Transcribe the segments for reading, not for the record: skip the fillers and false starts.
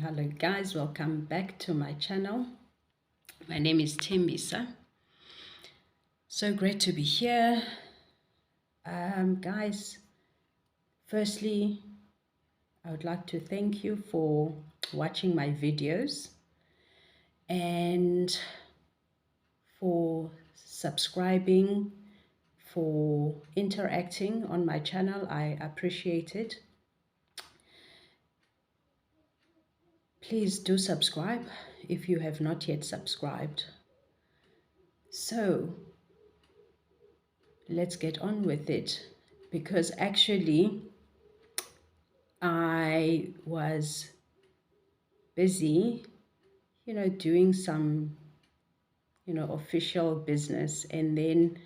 Hello guys, welcome back to my channel. My name is Tembisa. So great to be here. Guys, firstly, I would like to thank you for watching my videos and for subscribing, for interacting on my channel. I appreciate it. Please do subscribe if you have not yet subscribed. So let's get on with it, because actually I was busy, doing some, official business, and then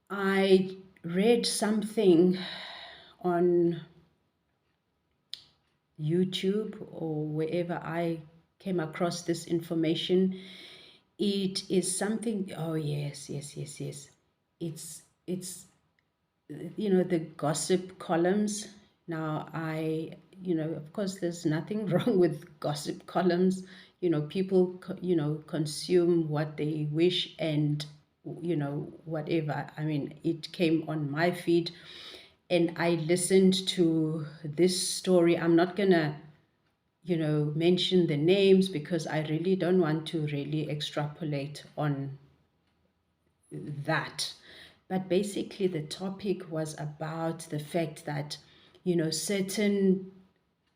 I read something on YouTube or wherever I came across this information. It is something, oh yes. It's the gossip columns. Now of course there's nothing wrong with gossip columns. People consume what they wish, and whatever. I mean, it came on my feed and I listened to this story. I'm not gonna mention the names because I really don't want to really extrapolate on that. But basically the topic was about the fact that certain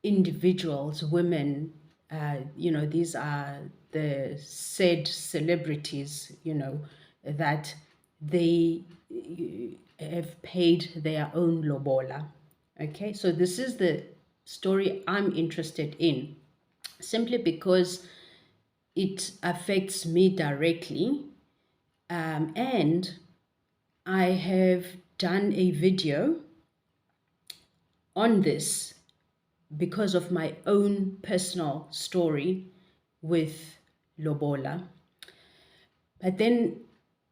individuals, women, these are the said celebrities, that they have paid their own lobola. Okay, so this is the story I'm interested in, simply because it affects me directly. And I have done a video on this because of my own personal story with lobola. But then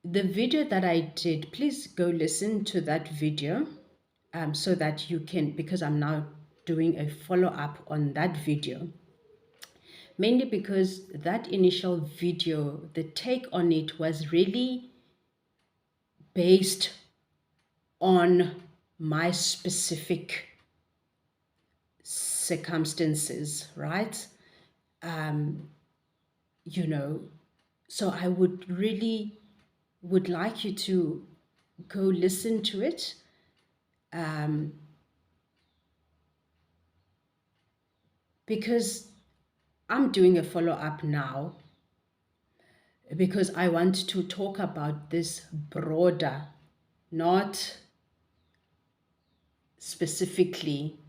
the video that I did, please go listen to that video, so that you can, because I'm now doing a follow-up on that video. Mainly because that initial video, the take on it was really based on my specific circumstances, right? So I would like you to go listen to it. Because I'm doing a follow-up now, because I want to talk about this broader, not specifically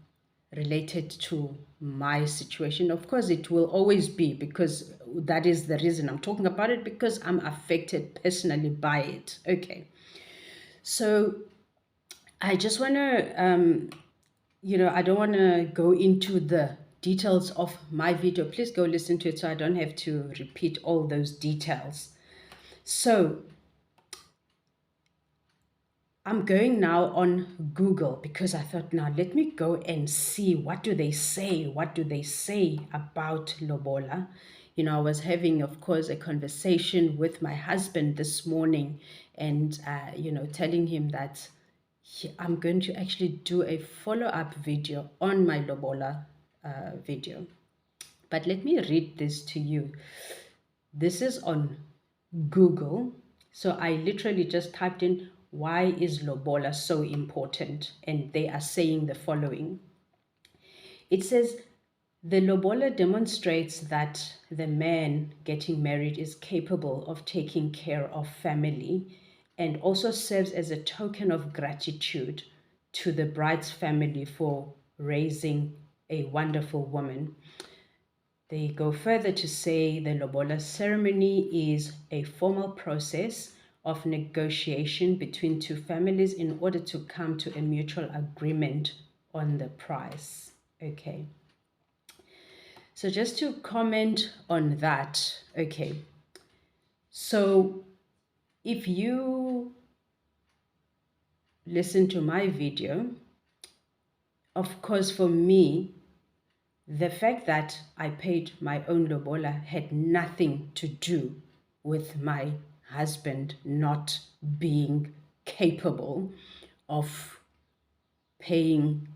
related to my situation. Of course, it will always be, because that is the reason I'm talking about it, because I'm affected personally by it. Okay. So I just want to, I don't want to go into the details of my video. Please go listen to it so I don't have to repeat all those details. So I'm going now on Google, because I thought, now let me go and see what do they say about lobola. I was having, of course, a conversation with my husband this morning, and telling him that I'm going to actually do a follow-up video on my lobola video. But let me read this to you. This is on Google. So I literally just typed in, why is lobola so important? And they are saying the following. It says, the lobola demonstrates that the man getting married is capable of taking care of family, and also serves as a token of gratitude to the bride's family for raising a wonderful woman. They go further to say the lobola ceremony is a formal process of negotiation between two families in order to come to a mutual agreement on the price. Okay. So just to comment on that, okay. So if you listen to my video, of course, for me, The fact that I paid my own lobola had nothing to do with my husband not being capable of paying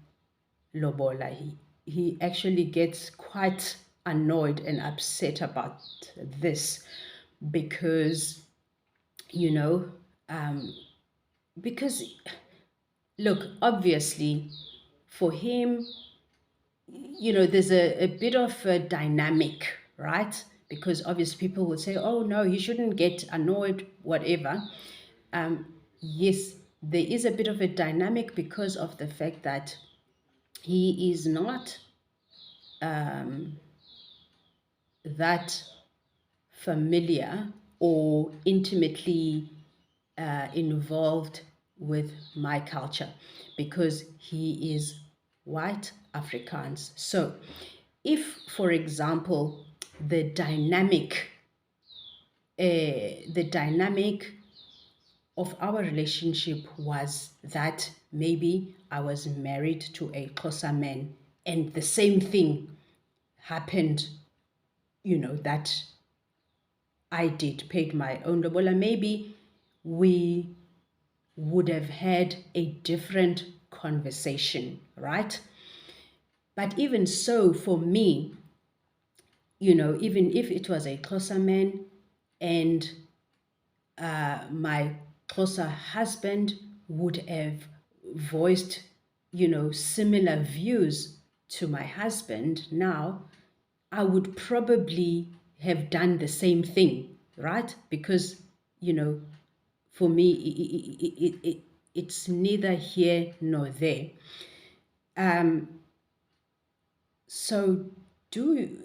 lobola. He actually gets quite annoyed and upset about this because, you know, um, because look, obviously, for him, there's a bit of a dynamic, right? Because obviously people would say, oh no, you shouldn't get annoyed, whatever. Yes, there is a bit of a dynamic because of the fact that he is not that familiar or intimately involved with my culture because he is white Afrikaans. So, if, for example, the dynamic of our relationship was that maybe I was married to a Xhosa man, and the same thing happened, that I did, paid my own lobola, maybe we would have had a different conversation, right? But even so, for me, even if it was a closer man and my closer husband would have voiced, similar views to my husband now, I would probably have done the same thing, right? Because, you know, for me, it's neither here nor there. Um, so do,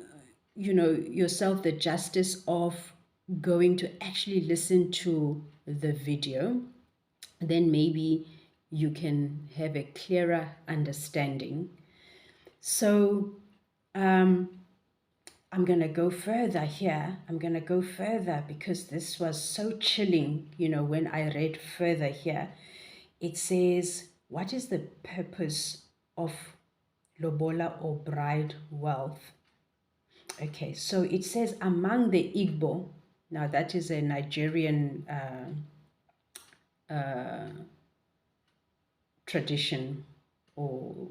yourself the justice of going to actually listen to the video, then maybe you can have a clearer understanding. So, um, I'm going to go further here. I'm going to go further because this was so chilling, when I read further here. It says, what is the purpose of lobola or bride wealth? Okay, so it says among the Igbo, now that is a Nigerian tradition, or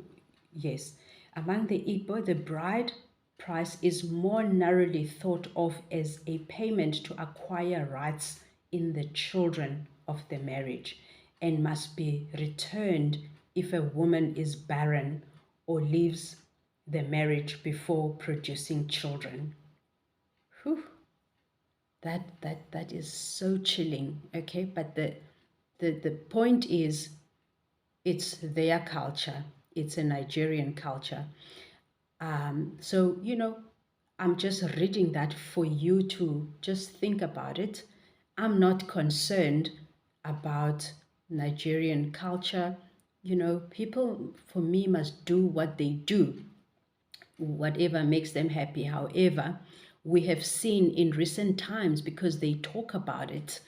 yes, among the Igbo, the bride price is more narrowly thought of as a payment to acquire rights in the children of the marriage and must be returned if a woman is barren or leaves the marriage before producing children. Whew, that is so chilling. Okay, but the point is, it's their culture. It's a Nigerian culture. So, I'm just reading that for you to just think about it. I'm not concerned about Nigerian culture. People for me must do what they do, whatever makes them happy. However, we have seen in recent times, because they talk about it,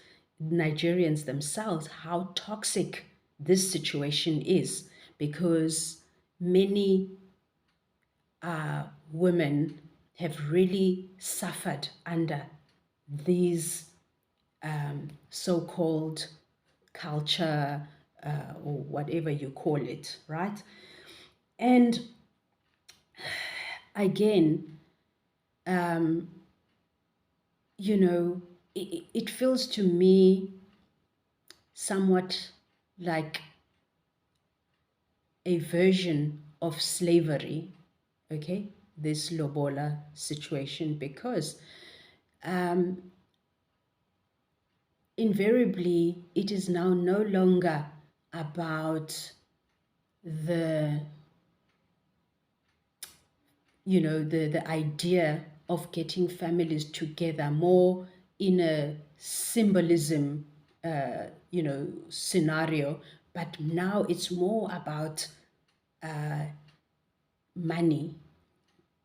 Nigerians themselves, how toxic this situation is, because many women have really suffered under these so-called culture, or whatever you call it, right? And again, it feels to me somewhat like a version of slavery, okay, this lobola situation, because invariably it is now no longer about the the idea of getting families together, more in a symbolism scenario, but now it's more about money.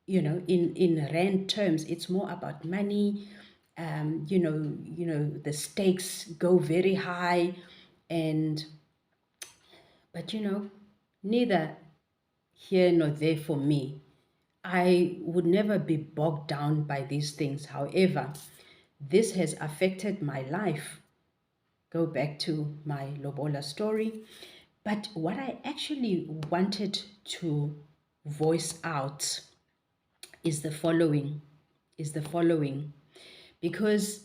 In rand terms, it's more about money. The stakes go very high, and but neither here nor there for me. I would never be bogged down by these things. However, this has affected my life. Go back to my lobola story. But what I actually wanted to voice out is the following, because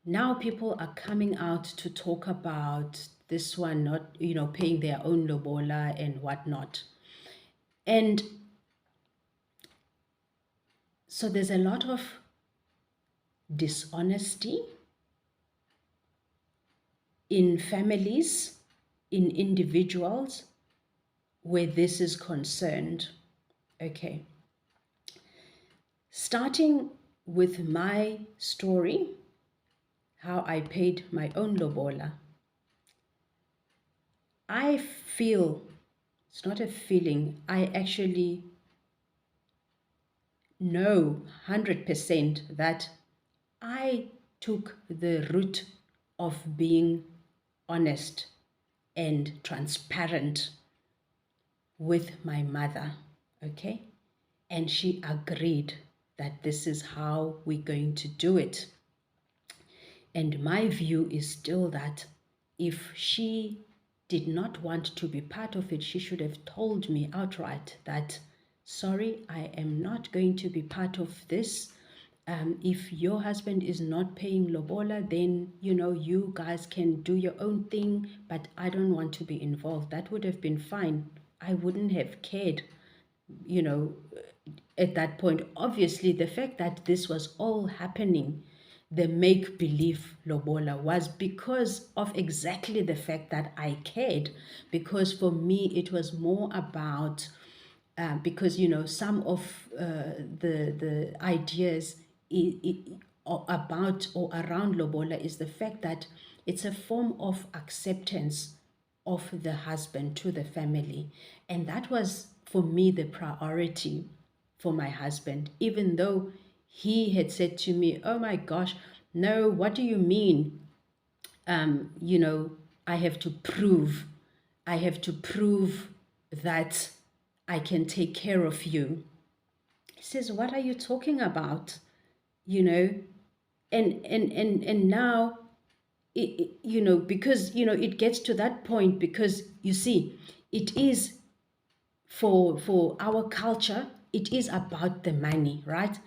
now people are coming out to talk about this one not, paying their own lobola and whatnot. And so there's a lot of dishonesty in families, in individuals where this is concerned. Okay. Starting with my story, how I paid my own lobola, I feel, it's not a feeling, I actually know 100% that I took the route of being honest and transparent with my mother, okay? And she agreed that this is how we're going to do it. And my view is still that if she did not want to be part of it, she should have told me outright that, sorry, I am not going to be part of this. If your husband is not paying lobola, then, you guys can do your own thing, but I don't want to be involved. That would have been fine. I wouldn't have cared, you know, at that point. Obviously, the fact that this was all happening, the make believe lobola, was because of exactly the fact that I cared. Because for me, it was more about because some of the ideas about or around lobola is the fact that it's a form of acceptance of the husband to the family, and that was for me the priority for my husband, even though he had said to me, oh my gosh, no, what do you mean? um, you know, I have to prove, I have to prove that I can take care of you. He says, what are you talking about? You know, and now, because, it gets to that point because you see, it is for our culture, it is about the money, right?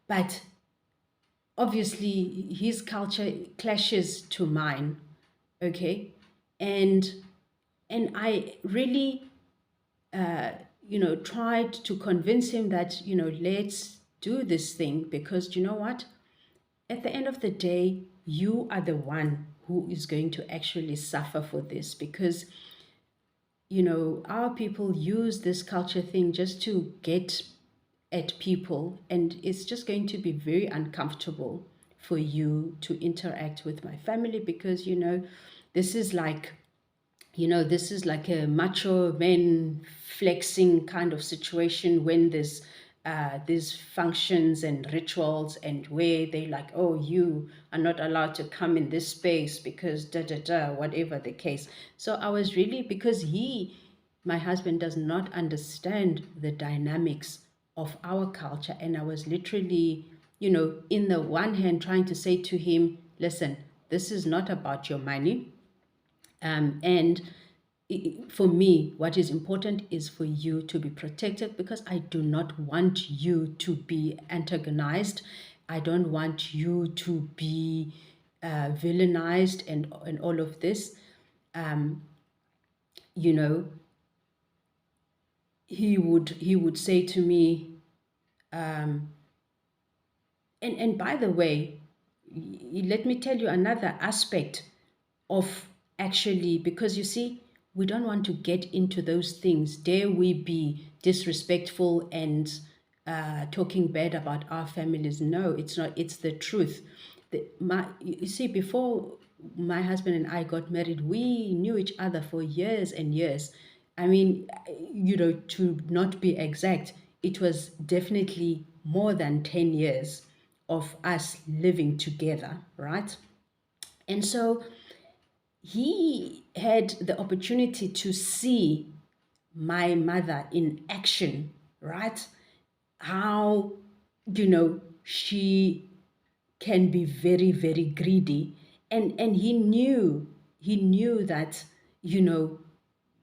But obviously his culture clashes to mine, okay? And I really tried to convince him that, let's do this thing, because you know what, at the end of the day, you are the one who is going to actually suffer for this, because our people use this culture thing just to get at people, and it's just going to be very uncomfortable for you to interact with my family, because this is like this is like a macho men flexing kind of situation when there's these functions and rituals, and where they like, oh, you are not allowed to come in this space because da da da, whatever the case. So I was really, because my husband does not understand the dynamics of our culture, and I was literally, in the one hand trying to say to him, listen, this is not about your money. And for me, what is important is for you to be protected, because I do not want you to be antagonized. I don't want you to be villainized and all of this. Um, you know, he would say to me, um, and by the way, let me tell you another aspect of, actually, because you see, we don't want to get into those things. Dare we be disrespectful and talking bad about our families? No, it's not. It's the truth. You see, before my husband and I got married, we knew each other for years and years. I mean, to not be exact, it was definitely more than 10 years of us living together, right? And so he had the opportunity to see my mother in action, right? how, she can be very, very greedy. And he knew that, you know,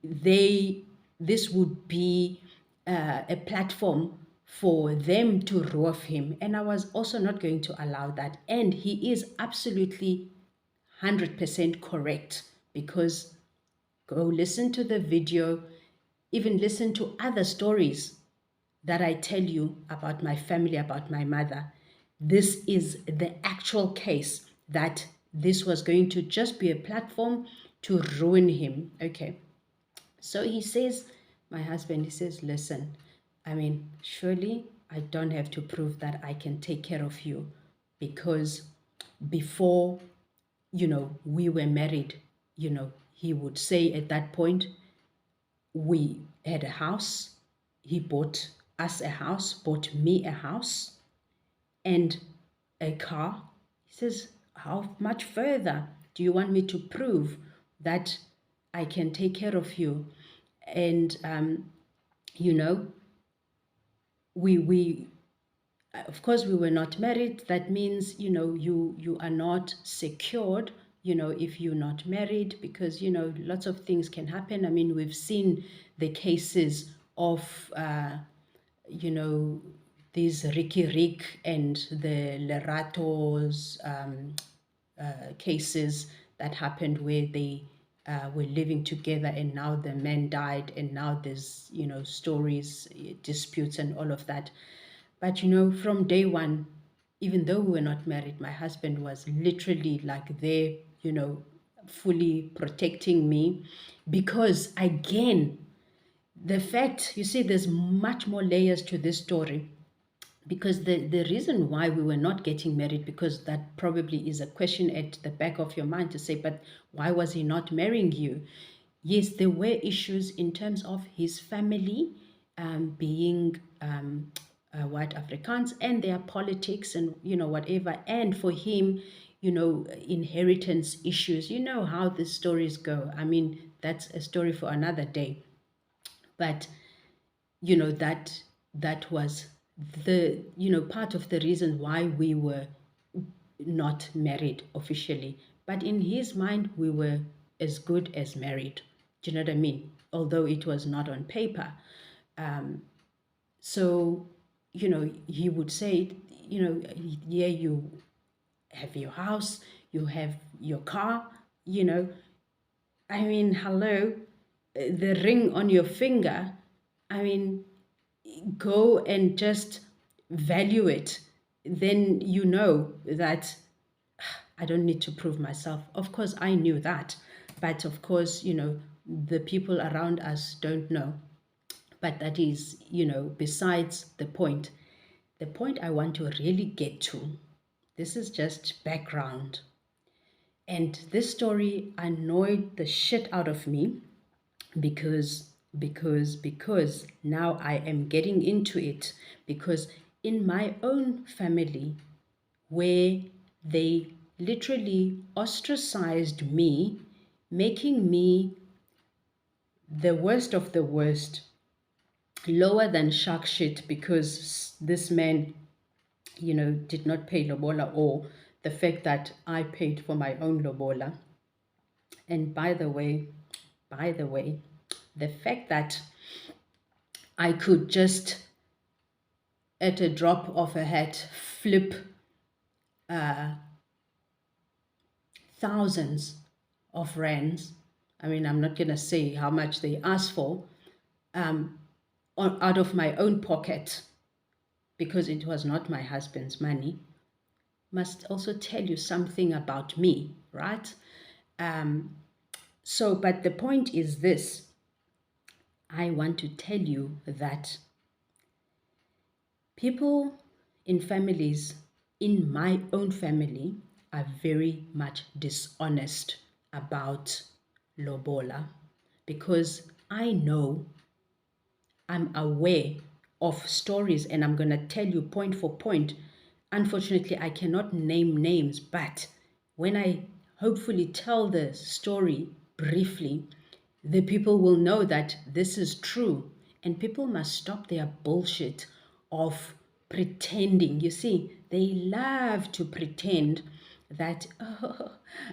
they this would be a platform for them to roof him. And I was also not going to allow that. And he is absolutely 100% correct, because go listen to the video, even listen to other stories that I tell you about my family, about my mother. This is the actual case, that this was going to just be a platform to ruin him. Okay. So he says, my husband, he says, listen, I mean, surely I don't have to prove that I can take care of you, because before, we were married, he would say at that point, we had a house. He bought us a house, bought me a house and a car. He says, how much further do you want me to prove that I can take care of you? And, you know, we of course we were not married. That means, you are not secured, if you're not married, because, lots of things can happen. I mean, we've seen the cases of you know these Ricky Rick and the Leratos cases that happened, where they were living together, and now the man died, and now there's, stories, disputes and all of that. But, from day one, even though we were not married, my husband was literally like there, fully protecting me. Because again, the fact, you see, there's much more layers to this story. Because the reason why we were not getting married, because that probably is a question at the back of your mind, to say, but why was he not marrying you? Yes, there were issues in terms of his family, being white Afrikaans, and their politics, and whatever. And for him, inheritance issues. You know how the stories go. I mean, that's a story for another day. But that was the part of the reason why we were not married officially. But in his mind, we were as good as married. Do you know what I mean? Although it was not on paper. So, he would say, yeah, you have your house, you have your car, you know. I mean, hello, the ring on your finger. I mean, go and just value it. Then you know that I don't need to prove myself. Of course, I knew that. But of course, the people around us don't know. But that is, besides the point. The point I want to really get to, this is just background. And this story annoyed the shit out of me, because now I am getting into it. Because in my own family, where they literally ostracized me, making me the worst of the worst, lower than shark shit, because this man, did not pay lobola, or the fact that I paid for my own lobola. And by the way, the fact that I could just, at a drop of a hat, flip thousands of rands. I mean, I'm not going to say how much they asked for, out of my own pocket, because it was not my husband's money, must also tell you something about me, right? But the point is this. I want to tell you that people in families, in my own family, are very much dishonest about lobola, because I know, I'm aware of stories, and I'm going to tell you point for point. Unfortunately, I cannot name names, but when I hopefully tell the story briefly, the people will know that this is true. And people must stop their bullshit of pretending. You see, they love to pretend that, oh,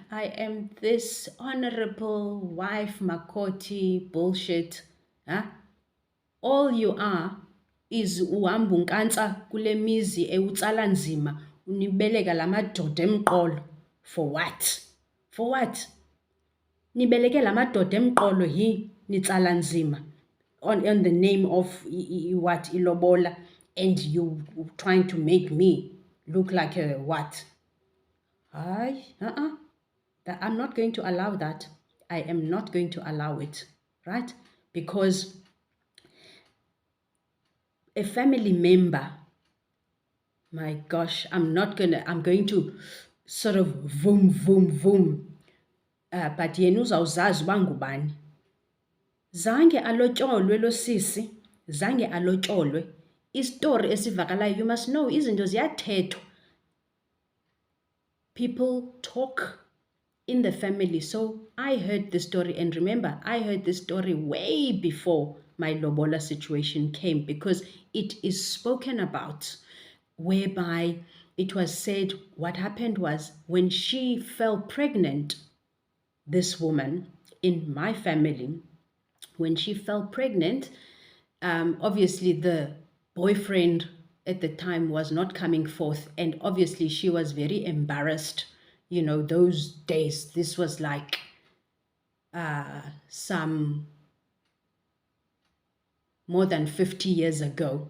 I am this honorable wife, Makoti, bullshit. Huh? All you are is uhamba unkantsa kule mizi ewutsala nzima unibeleka la madoda emqolo. For what? For what? Nibeleke la madoda emqolo nitsala nzima on the name of what, ilobola, and you trying to make me look like a what? That I'm not going to allow that. I am not going to allow it, right? Because a family member, my gosh, I'm going to sort of voom, voom, voom. But yena uzawuzazi uba ngubani. Zange alotyolwe lo sisi, zange alotyolwe. Istori esivakalayo, you must know, izinto ziyathethwa. People talk in the family. So I heard the story, and remember, I heard this story way before my lobola situation came, because it is spoken about, whereby it was said what happened was when she fell pregnant, this woman in my family, when she fell pregnant, obviously the boyfriend at the time was not coming forth, and obviously she was very embarrassed. You know, those days, this was like some more than 50 years ago,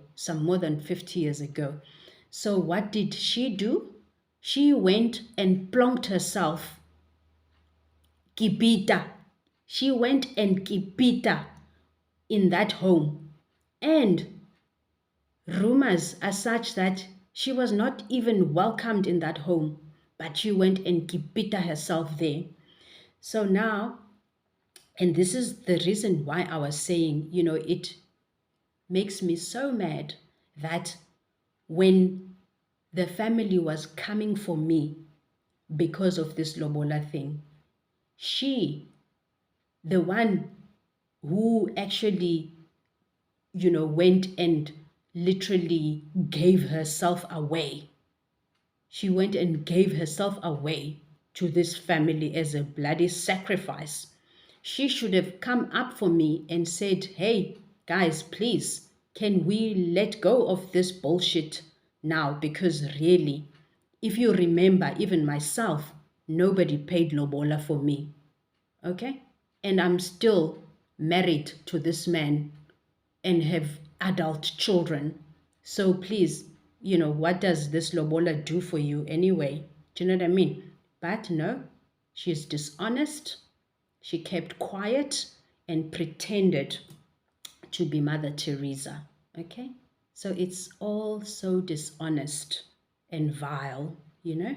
So what did she do? She went and plonked herself, kipita. She went and kipita in that home. And rumors are such that she was not even welcomed in that home, but she went and kipita herself there. So now, and this is the reason why I was saying, you know, it makes me so mad that when the family was coming for me because of this lobola thing, she, the one who actually, you know, went and literally gave herself away. She went and gave herself away to this family as a bloody sacrifice. She should have come up for me and said, hey, guys, please, can we let go of this bullshit now? Because really, if you remember, even myself, nobody paid lobola for me. Okay? And I'm still married to this man and have adult children. So please, you know, what does this lobola do for you anyway? Do you know what I mean? But no, she's dishonest. She kept quiet and pretended to be Mother Teresa. Okay? So it's all so dishonest and vile, you know?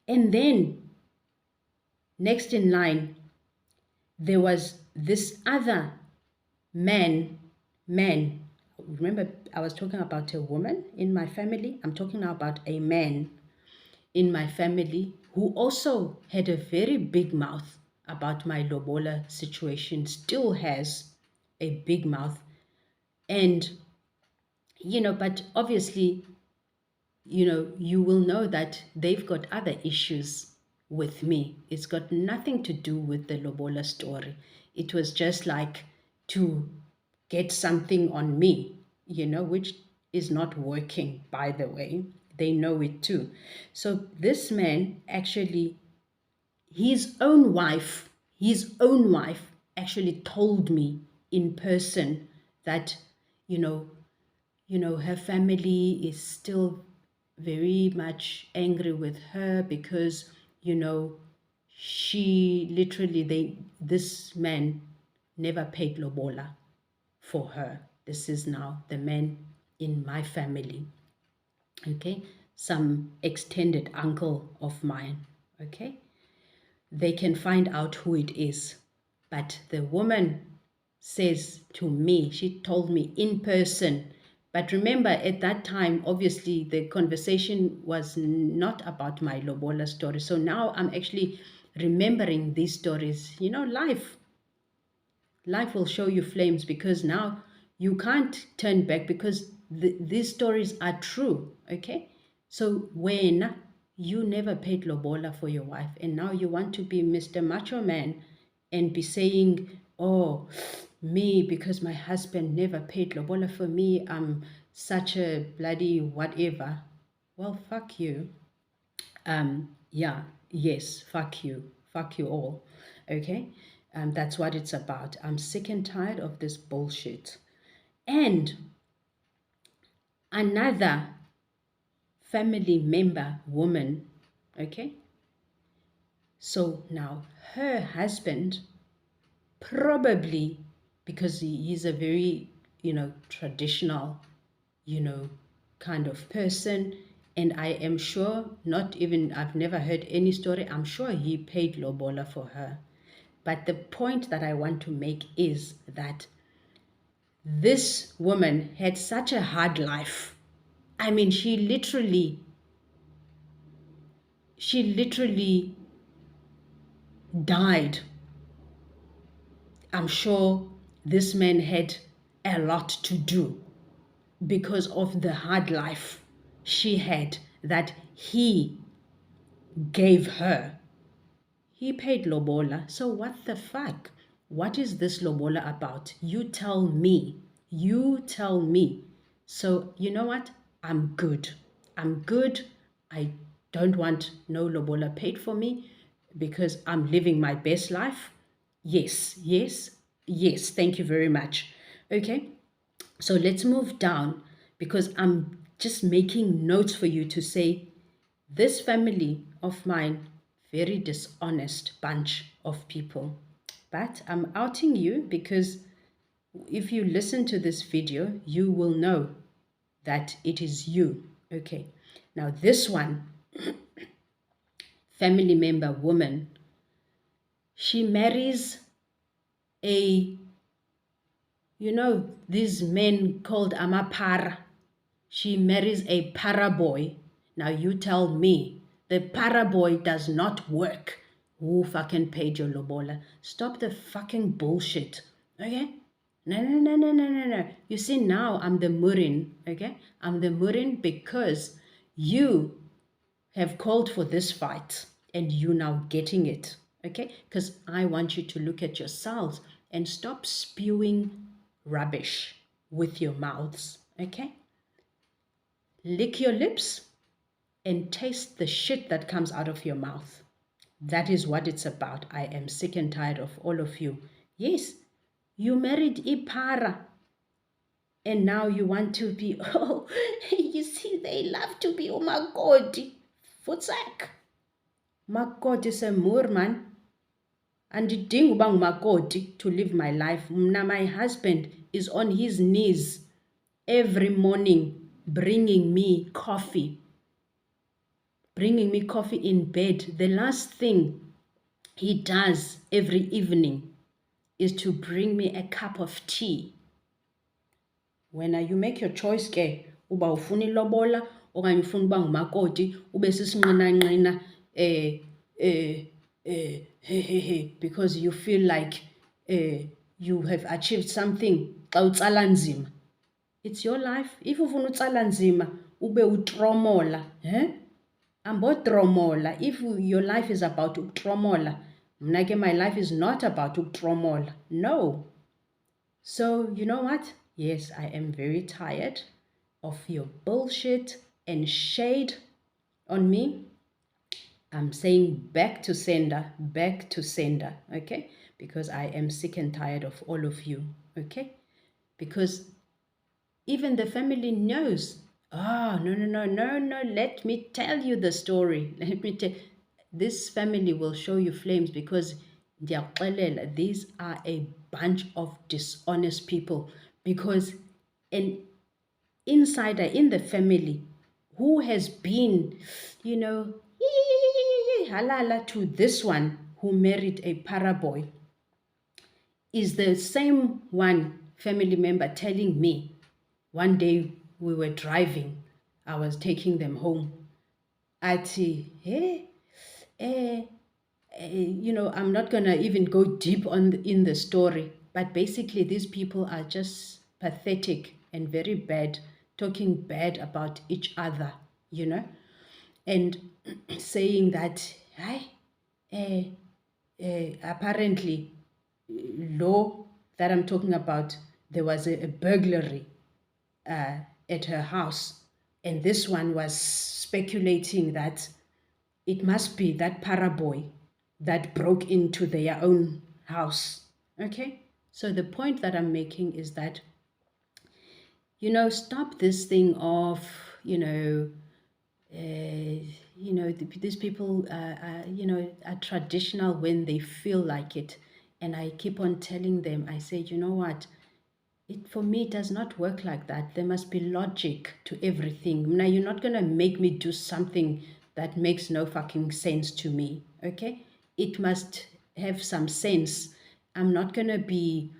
And then, next in line, there was this other man. Remember, I was talking about a woman in my family. I'm talking now about a man in my family who also had a very big mouth about my lobola situation, still has a big mouth. And, you know, but obviously, you know, you will know that they've got other issues with me. It's got nothing to do with the lobola story. It was just like to get something on me, you know, which is not working, by the way. They know it too. So this man actually, his own wife actually told me in person that, you know, her family is still very much angry with her because, you know, this man never paid lobola for her. This is now the man in my family, okay? Some extended uncle of mine, okay? They can find out who it is. But the woman says to me, she told me in person. But remember, at that time, obviously, the conversation was not about my lobola story. So now I'm actually remembering these stories. You know, life will show you flames, because now you can't turn back, because these stories are true, okay? So when you never paid lobola for your wife and now you want to be Mr. Macho Man and be saying, oh, me, because my husband never paid lobola for me, I'm such a bloody whatever. Well, fuck you. Yeah, yes, fuck you all, okay? That's what it's about. I'm sick and tired of this bullshit. And another family member woman, okay? So now her husband probably, because he's a very, traditional, you know, kind of person. And I am sure, not even, I've never heard any story, I'm sure he paid lobola for her. But the point that I want to make is that this woman had such a hard life. I mean, she literally died. I'm sure this man had a lot to do because of the hard life she had that he gave her. He paid lobola. So what the fuck? What is this lobola about? You tell me. You tell me. So you know what? I'm good. I'm good. I don't want no lobola paid for me because I'm living my best life. Yes, yes, yes. Thank you very much. Okay. So let's move down because I'm just making notes for you to say this family of mine, very dishonest bunch of people. But I'm outing you because if you listen to this video, you will know that it is you. Okay. Now this one, family member woman, she marries a, these men called amapara. She marries a para boy. Now you tell me the para boy does not work. Who fucking paid your lobola? Stop the fucking bullshit. Okay? No, no, no, no, no, no, no. You see, now I'm the murin. Okay? I'm the murin because you have called for this fight and you now getting it. Okay? Because I want you to look at yourselves and stop spewing rubbish with your mouths. Okay? Lick your lips and taste the shit that comes out of your mouth. That is what it's about. I am sick and tired of all of you. Yes, you married Ipara and now you want to be, oh, you see, they love to be umakoti. Futsak. Makoti is a moor, man. Andidingi uba ngumakoti to live my life. Mna, my husband is on his knees every morning bringing me coffee in bed. The last thing he does every evening is to bring me a cup of tea. When you make your choice ke, uba ufuna ilobola okanye ufuna uba ngumakoti ube sisinqinanqina because you feel like you have achieved something xa utsala nzima. It's your life. If ufuna utsala nzima ube utromola, ambotromola. If your life is about utromola, mna ke my life is not about utromola. No. So you know what? Yes, I am very tired of your bullshit and shade on me. I'm saying back to sender, okay? Because I am sick and tired of all of you, okay? Because even the family knows. Oh, no. Let me tell you the story. Let me tell. This family will show you flames because these are a bunch of dishonest people. Because an insider in the family who has been, halala to this one who married a paraboy is the same one family member telling me one day we were driving, I was taking them home. Hey, I'm not gonna even go deep in the story, but basically these people are just pathetic and very bad. talking bad about each other, you know, and saying that, hi, eh, apparently, law that I'm talking about, there was a burglary uh, at her house. And this one was speculating that it must be that paraboy that broke into their own house. Okay? So the point that I'm making is that, stop this thing of, you know, these people, are traditional when they feel like it. And I keep on telling them, I say, you know what? For me, it does not work like that. There must be logic to everything. Now, you're not going to make me do something that makes no fucking sense to me, okay? It must have some sense. I'm not going to be,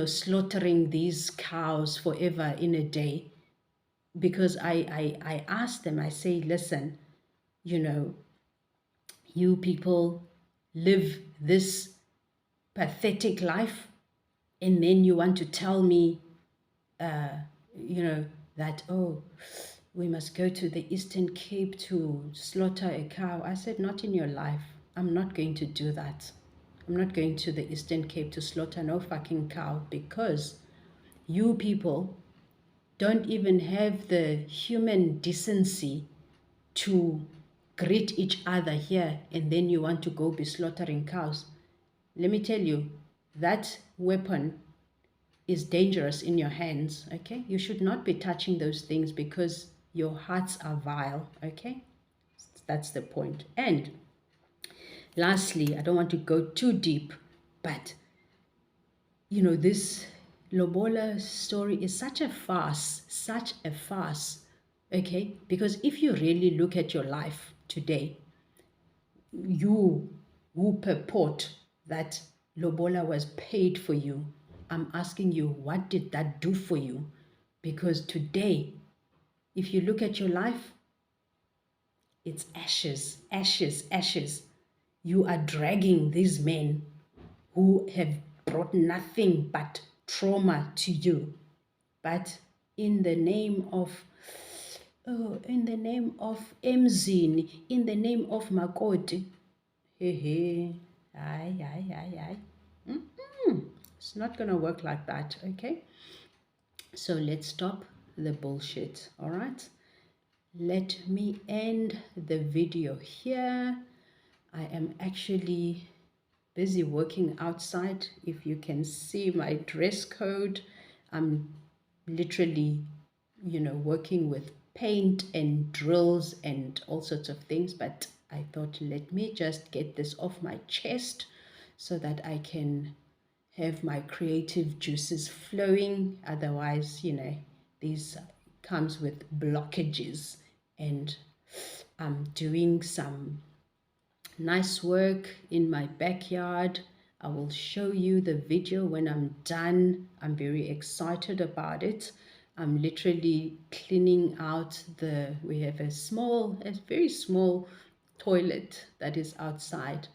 slaughtering these cows forever in a day because I asked them, I say, listen, you know, you people live this pathetic life and then you want to tell me uh, that, oh, we must go to the Eastern Cape to slaughter a cow. I said, not in your life. I'm not going to do that. I'm not going to the Eastern Cape to slaughter no fucking cow because you people don't even have the human decency to greet each other here and then you want to go be slaughtering cows. Let me tell you, that weapon is dangerous in your hands, okay? You should not be touching those things because your hearts are vile, okay? That's the point. And lastly, I don't want to go too deep, but this lobola story is such a farce, okay? Because if you really look at your life today, you who purport that lobola was paid for you, I'm asking you, what did that do for you? Because today, if you look at your life, it's ashes, ashes, ashes. You are dragging these men who have brought nothing but trauma to you. But in the name of, Emzini, in the name of Makoti, hey, aye. It's not going to work like that, okay? So let's stop the bullshit, all right? Let me end the video here. I am actually busy working outside. If you can see my dress code, I'm literally, working with paint and drills and all sorts of things. But I thought, let me just get this off my chest so that I can have my creative juices flowing. Otherwise, these comes with blockages. And I'm doing some nice work in my backyard. I will show you the video when I'm done. I'm very excited about it. I'm literally cleaning out we have a very small toilet that is outside,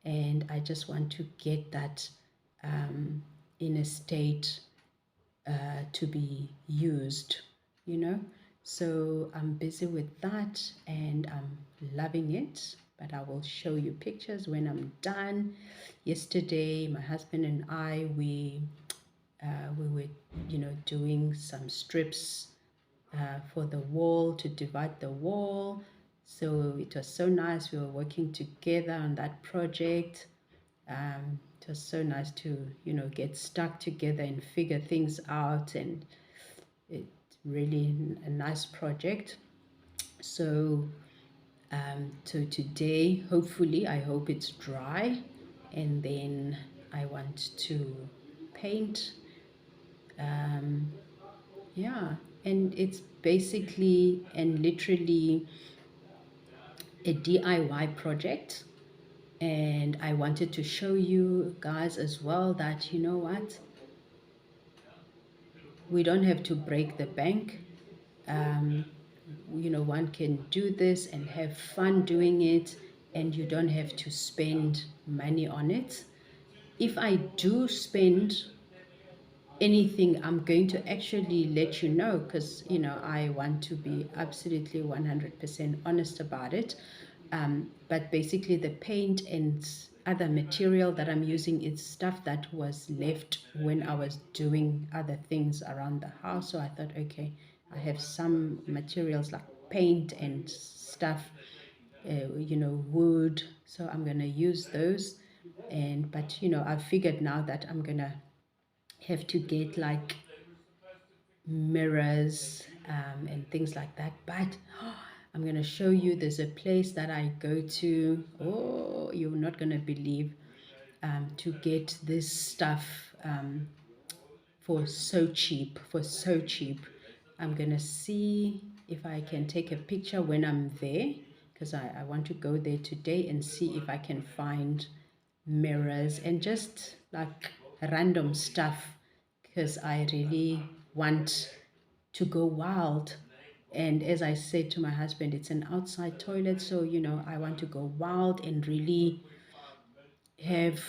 and I just want to get that in a state to be used, you know. So I'm busy with that and I'm loving it, but I will show you pictures when I'm done. Yesterday, my husband and I, we were, doing some strips for the wall to divide the wall. So it was so nice. We were working together on that project. It was so nice to, get stuck together and figure things out, and it's really a nice project. So, today, hopefully, I hope it's dry, and then I want to paint. Yeah, and it's basically and literally a DIY project. And I wanted to show you guys as well that, you know what, we don't have to break the bank. Um, one can do this and have fun doing it, and you don't have to spend money on it. If I do spend anything, I'm going to actually let you know, because I want to be absolutely 100% honest about it. But basically, the paint and other material that I'm using is stuff that was left when I was doing other things around the house. So I thought, okay, I have some materials like paint and stuff, wood. So I'm gonna use those. But I figured now that I'm gonna have to get like mirrors, and things like that. But I'm gonna show you, there's a place that I go to. Oh, you're not gonna believe, to get this stuff, for so cheap, I'm gonna see if I can take a picture when I'm there, because I want to go there today and see if I can find mirrors and just like random stuff, because I really want to go wild. And as I said to my husband, it's an outside toilet, so I want to go wild and really have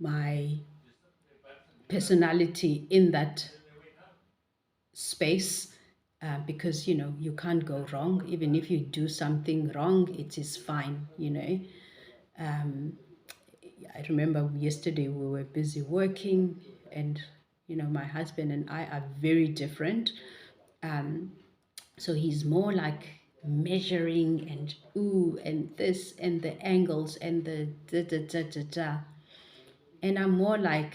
my personality in that space, because you can't go wrong. Even if you do something wrong, it is fine. um, I remember yesterday we were busy working, and my husband and I are very different. um, so he's more like measuring and ooh and this and the angles and the da da da da da, and I'm more like,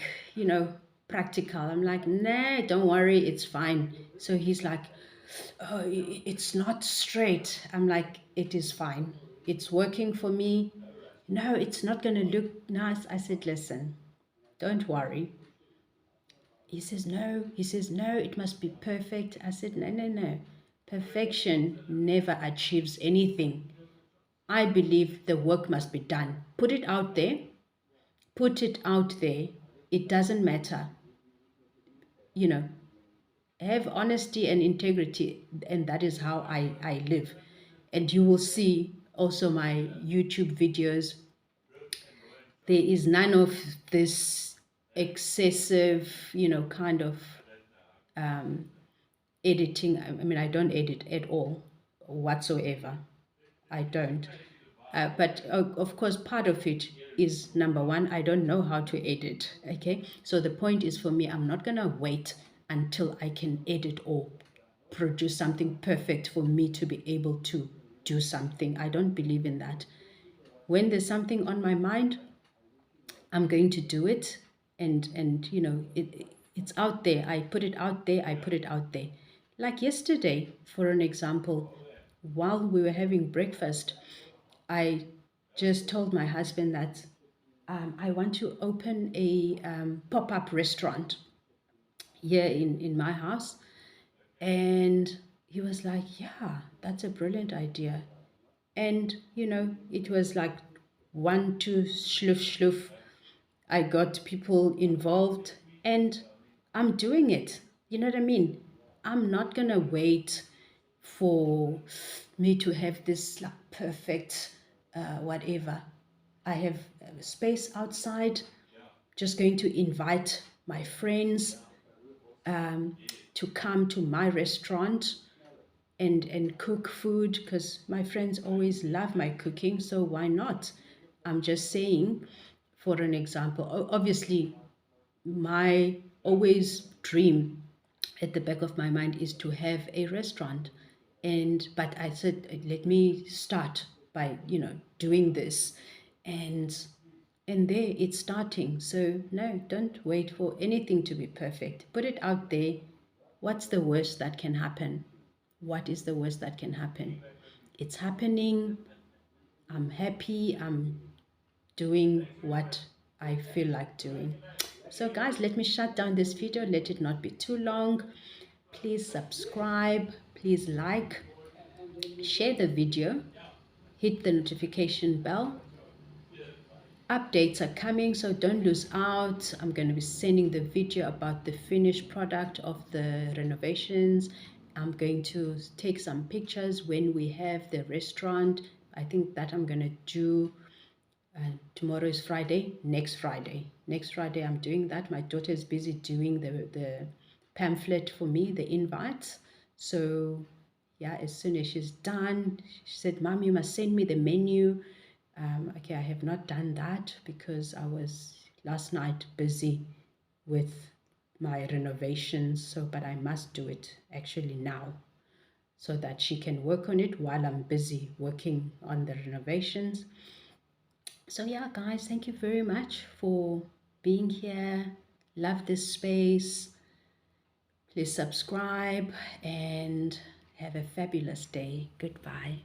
practical. I'm like, nah, don't worry, it's fine. So he's like, oh, it's not straight. I'm like, it is fine. It's working for me. No, it's not going to look nice. I said, listen, don't worry. He says, no. He says, no, it must be perfect. I said, no, no, no. Perfection never achieves anything. I believe the work must be done. Put it out there. Put it out there. It doesn't matter. You know, have honesty and integrity, and that is how I live. And you will see also my YouTube videos, there is none of this excessive, kind of, um, editing. I mean, I don't edit at all whatsoever. I don't. But of course, part of it is, number one, I don't know how to edit. Okay, so the point is, for me, I'm not gonna wait until I can edit or produce something perfect for me to be able to do something. I don't believe in that. When there's something on my mind, I'm going to do it, and it's out there. I put it out there. I put it out there. Like yesterday, for an example, while we were having breakfast, I just told my husband that, I want to open a, pop-up restaurant here in my house. And he was like, yeah, that's a brilliant idea. And, it was like one, two, shloof, shloof. I got people involved, and I'm doing it. You know what I mean? I'm not going to wait for me to have this like perfect, whatever. I have space outside, just going to invite my friends, um, to come to my restaurant and cook food, because my friends always love my cooking, so why not? I'm just saying, for an example, obviously my always dream at the back of my mind is to have a restaurant. But I said, let me start by doing this, and there it's starting. So no, don't wait for anything to be perfect. Put it out there. What's the worst that can happen? What is the worst that can happen? It's happening. I'm happy. I'm doing what I feel like doing. So guys, let me shut down this video. Let it not be too long. Please subscribe. Please like. Share the video. Hit the notification bell. Updates are coming, so don't lose out. I'm going to be sending the video about the finished product of the renovations. I'm going to take some pictures when we have the restaurant. I think that I'm going to do, tomorrow is Friday. Next Friday I'm doing that. My daughter is busy doing the pamphlet for me, the invites. So yeah, as soon as she's done, she said, Mom, you must send me the menu. Okay, I have not done that because I was last night busy with my renovations. So, but I must do it actually now so that she can work on it while I'm busy working on the renovations. So yeah, guys, thank you very much for being here. Love this space. Please subscribe and have a fabulous day. Goodbye.